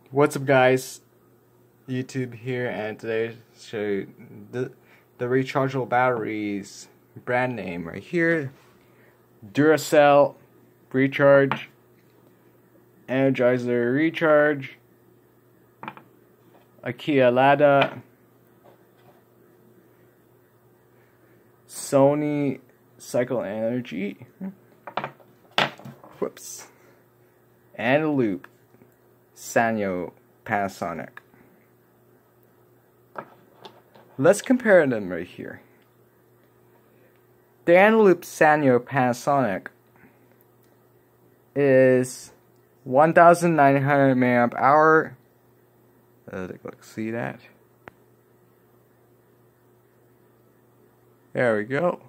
What's up, guys? YouTube here, and today I'll show you the rechargeable batteries brand name right here. Duracell Precharged, Energizer Recharge, Ikea Ladda, Sony Cycle Energy, Eneloop, Sanyo, Panasonic. Let's compare them right here. The Eneloop Sanyo Panasonic is 1,900 mAh. Let's see that. There we go.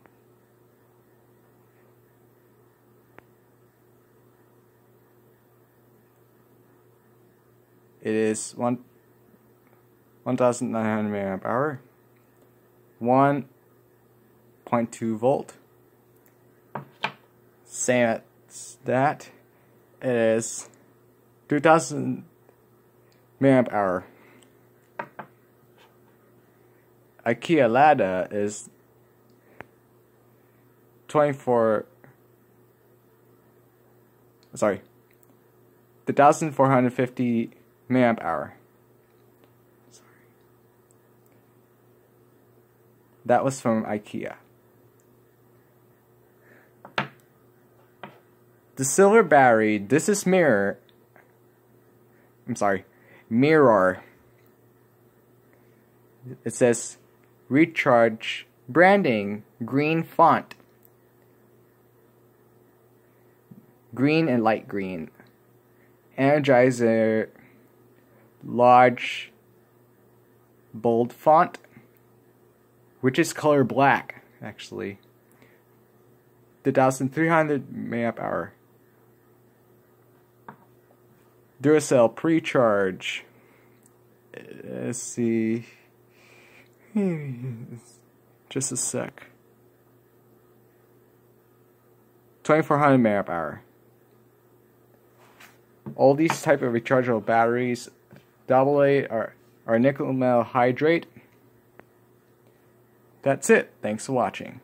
It is 1,900 mAh, 1.2 volt. Same as that. It is 2,000 mAh. Ikea Ladda is 2,450 mAh. That was from Ikea. The silver battery, this is mirror. It says Recharge branding, green font. Green and light green. Energizer large bold font, which is color black actually. 2,300 mAh. Duracell Precharge. Let's see. Just a sec. 2,400 mAh. All these type of rechargeable batteries, AA are nickel metal hydrate. That's it. Thanks for watching.